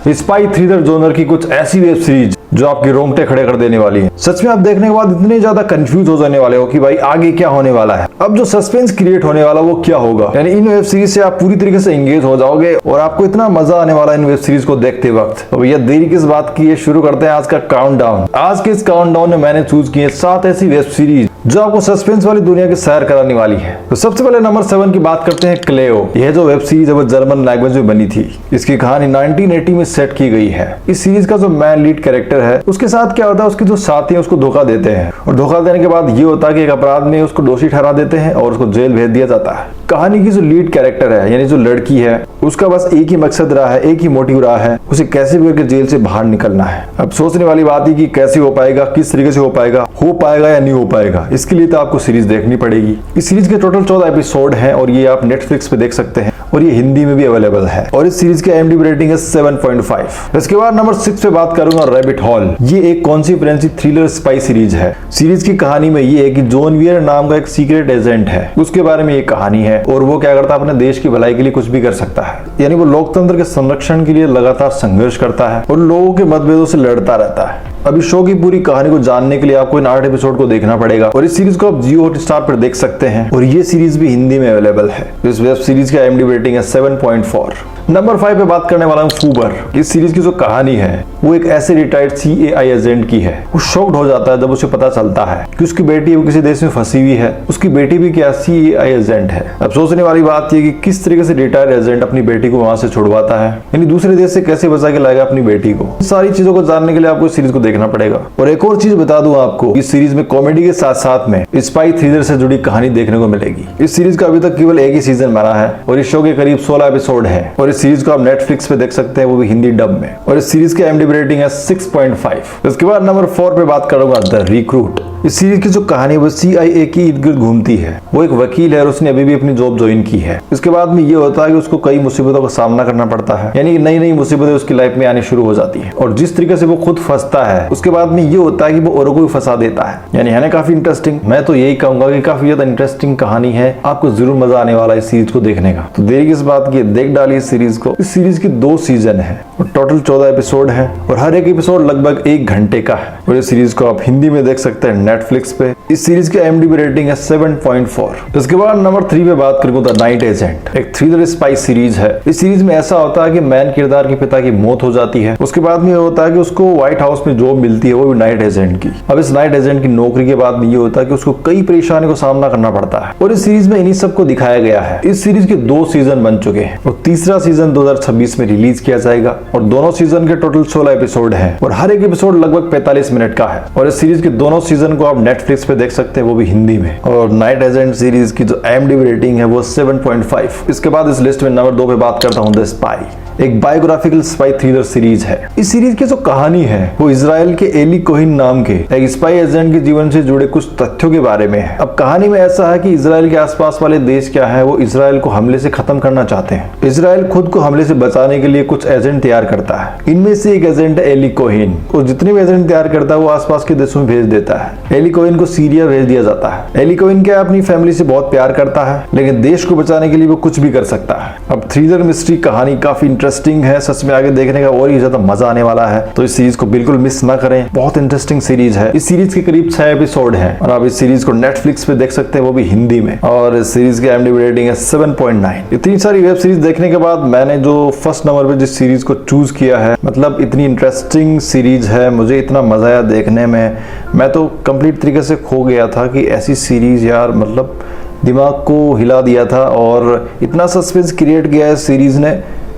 Spy thriller genre की कुछ ऐसी वेब सीरीज जो आपके रोंगटे खड़े कर देने वाली है। सच में आप देखने के बाद इतने ज्यादा कंफ्यूज हो जाने वाले हो कि भाई आगे क्या होने वाला है, अब जो सस्पेंस क्रिएट होने वाला वो क्या होगा। यानी इन वेब सीरीज से आप पूरी तरीके से एंगेज हो जाओगे और आपको इतना मजा आने वाला है इन वेब सीरीज को देखते वक्त। तो भैया देरी किस बात की है, शुरू करते हैं आज का काउंटडाउन। आज के इस काउंटडाउन में मैंने चूज किए 7 ऐसी वेब सीरीज जो आपको सस्पेंस वाली दुनिया की सैर कराने वाली है। तो सबसे पहले नंबर 7 की बात करते हैं, क्लेओ। यह जो वेब सीरीज है वो जर्मन लैंग्वेज में बनी थी। इसकी कहानी 1980 में सेट की गई है। इस सीरीज का जो मैन लीड कैरेक्टर है उसके साथ क्या होता है, उसके जो साथी है उसको धोखा देते हैं और धोखा देने के बाद ये होता है कि एक अपराध में उसको दोषी ठहरा देते हैं और उसको जेल भेज दिया जाता है। कहानी की जो लीड कैरेक्टर है यानी जो लड़की है उसका बस एक ही मकसद रहा है, एक ही मोटिव रहा है, उसे कैसे भी करके जेल से बाहर निकलना है। अब सोचने वाली बात है कि कैसे हो पाएगा, किस तरीके से हो पाएगा या नहीं हो पाएगा। इसके लिए तो आपको सीरीज देखनी पड़ेगी। इस सीरीज के टोटल 14 एपिसोड हैं और ये आप नेटफ्लिक्स पे देख सकते हैं और ये हिंदी में भी अवेलेबल है और इस सीरीज की IMDb रेटिंग है 7.5। इसके बाद नंबर 6 पे बात करूंगा, रैबिट हॉल। ये एक कॉन्स्पिरेसी थ्रिलर स्पाई सीरीज है। सीरीज की कहानी में ये है कि जॉन वियर नाम का एक सीक्रेट एजेंट है, उसके बारे में ये कहानी है और वो क्या करता है, अपने देश की भलाई के लिए कुछ भी कर सकता है। यानी वो लोकतंत्र के संरक्षण के लिए लगातार संघर्ष करता है और लोगों के मतभेदों से लड़ता रहता है। अब इस शो की पूरी कहानी को जानने के लिए आपको इन 8 एपिसोड को देखना पड़ेगा और इस सीरीज को आप जियो हॉटस्टार पर देख सकते हैं और ये सीरीज भी हिंदी में अवेलेबल है। इस वेब सीरीज की IMDb रेटिंग है 7.4। नंबर 5 पे बात करने वाला हूँ, फूबर। इस सीरीज की जो कहानी है वो एक ऐसे रिटायर्ड CAI एजेंट की है। वो शॉक्ड हो जाता है जब उसे पता चलता है कि उसकी बेटी वो किसी देश में फंसी हुई है। उसकी बेटी भी क्या CAI एजेंट है। अब सोचने वाली बात यह कि किस तरीके से रिटायर्ड एजेंट अपनी बेटी को वहां से छुड़वाता है, यानी दूसरे देश से कैसे बचा के लाएगा अपनी बेटी को। सारी चीजों को जानने के लिए आपको इस सीरीज को देखना पड़ेगा। और एक और चीज बता दूं आपको, इस सीरीज में कॉमेडी के साथ साथ में स्पाई थ्रिलर से जुड़ी कहानी देखने को मिलेगी। इस सीरीज का अभी तक केवल एक ही सीजन बना है और इस शो के करीब 16 एपिसोड है और इस सीरीज को आप नेटफ्लिक्स पे देख सकते हैं, वो भी हिंदी डब में। और इस सीरीज की IMDb रेटिंग है 6.5। इसके बाद नंबर 4 पे बात करूंगा, द रिक्रूट। इस सीरीज की जो कहानी वो CIA के इर्द गिर्द घूमती है। वो एक वकील है और उसने अभी भी अपनी जॉब ज्वाइन की है। इसके बाद में ये होता है कि उसको कई मुसीबतों का सामना करना पड़ता है, यानी नई नई मुसीबतें उसकी लाइफ में आनी शुरू हो जाती है और जिस तरीके से वो खुद फंसता है उसके बाद में ये होता है कि वो औरों को भी फंसा देता है। यानी है ना काफी इंटरेस्टिंग। मैं तो यही कहूंगा कि काफी ज्यादा इंटरेस्टिंग कहानी है, आपको जरूर मजा आने वाला है इस सीरीज को देखने का। तो देरी किस बात की, देख डाली इस सीरीज को। इस सीरीज की 2 सीजन है और टोटल 14 एपिसोड है और हर एक एपिसोड लगभग 1 घंटे का है और इस सीरीज को आप हिंदी में देख सकते हैं नेटफ्लिक्स पे। इस सीरीज की IMDb रेटिंग है 7.4। इसके बाद नंबर 3 पे बात करूं, द नाइट एजेंट। एक थ्रिलर स्पाई सीरीज है। इस सीरीज में ऐसा होता है कि मैन किरदार के पिता की मौत हो जाती है। उसके बाद में होता है कि उसको व्हाइट हाउस में जॉब मिलती है, वो भी नाइट एजेंट की। अब इस नाइट एजेंट की नौकरी के बाद में ये होता है कि उसको कई परेशानियों का सामना करना पड़ता है और इस सीरीज में इन्हीं सबको दिखाया गया है। इस सीरीज के 2 सीजन बन चुके हैं और तीसरा सीजन 2026 में रिलीज किया जाएगा और दोनों सीजन के टोटल 16 एपिसोड हैं और हर एक एपिसोड लगभग 45 मिनट का है और इस सीरीज के दोनों सीजन को आप नेटफ्लिक्स पे देख सकते हैं, वो भी हिंदी में। और नाइट एजेंट सीरीज की जो IMDb रेटिंग है वो 7.5। इसके बाद इस लिस्ट में नंबर 2 पे बात करता हूँ, द स्पाई। एक बायोग्राफिकल स्पाई थ्रिलर सीरीज है। इस सीरीज की जो कहानी है वो इजराइल के एली कोहिन नाम के एक स्पाई एजेंट के जीवन से जुड़े कुछ तथ्यों के बारे में है। अब कहानी में ऐसा है कि इजराइल के आसपास वाले देश क्या है, वो इजराइल को हमले से खत्म करना चाहते हैं। इजराइल खुद को हमले से बचाने के लिए कुछ एजेंट तैयार करता है। इनमें से एक एजेंट है एली कोहिन और जितने भी एजेंट तैयार करता है वो आसपास के देशों में भेज देता है। एली कोहिन को सीरिया भेज दिया जाता है। एली कोहिन क्या अपनी फैमिली से बहुत प्यार करता है लेकिन देश को बचाने के लिए वो कुछ भी कर सकता है। अब थ्रिलर मिस्ट्री कहानी काफी इंटरेस्टिंग है, सच में आगे देखने का और ही ज्यादा मजा आने वाला है। तो इस सीरीज को बिल्कुल मिस ना करें, बहुत इंटरेस्टिंग सीरीज है। इस सीरीज के करीब 6 एपिसोड हैं और आप इस सीरीज को नेटफ्लिक्स पे देख सकते हैं, वो भी हिंदी में। और इस सीरीज की IMDb रेटिंग है 7.9। इतनी सारी वेब सीरीज देखने के बाद मैंने जो फर्स्ट नंबर पे जिस सीरीज को चूज किया है, मतलब इतनी इंटरेस्टिंग सीरीज है, मुझे इतना मजा आया देखने में, मैं तो कंप्लीट तरीके से खो गया था कि ऐसी सीरीज यार, मतलब दिमाग को हिला दिया था और इतना सस्पेंस क्रिएट किया है सीरीज ने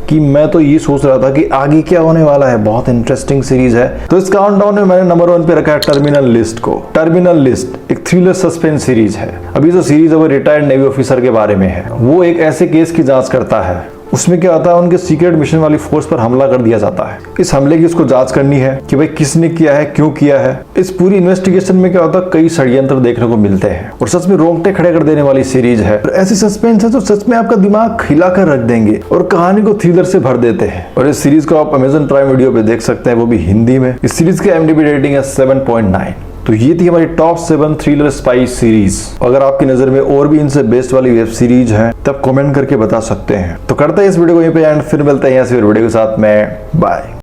कि मैं तो ये सोच रहा था कि आगे क्या होने वाला है। बहुत इंटरेस्टिंग सीरीज है। तो इस काउंटडाउन में मैंने नंबर 1 पे रखा है टर्मिनल लिस्ट को। टर्मिनल लिस्ट एक थ्रिलर सस्पेंस सीरीज है। अभी जो सीरीज है वो रिटायर्ड नेवी ऑफिसर के बारे में है। वो एक ऐसे केस की जांच करता है, उसमें क्या होता है, उनके सीक्रेट मिशन वाली फोर्स पर हमला कर दिया जाता है। इस हमले की उसको जांच करनी है कि भाई किसने किया है, क्यों किया है। इस पूरी इन्वेस्टिगेशन में क्या होता है, कई षड्यंत्र देखने को मिलते हैं और सच में रोंगटे खड़े कर देने वाली सीरीज है। और ऐसी सस्पेंस है जो सच में आपका दिमाग हिला कर रख देंगे और कहानी को थ्रिलर से भर देते हैं। और इस सीरीज को आप Amazon प्राइम वीडियो पे देख सकते हैं, वो भी हिंदी में। इस सीरीज की IMDb रेटिंग है 7.9। तो ये थी हमारी टॉप 7 थ्रिलर स्पाई सीरीज। अगर आपकी नजर में और भी इनसे बेस्ट वाली वेब सीरीज है तब कमेंट करके बता सकते हैं। तो करते हैं इस वीडियो को यहीं पे एंड, फिर मिलते हैं ऐसे वीडियो के साथ में। बाय।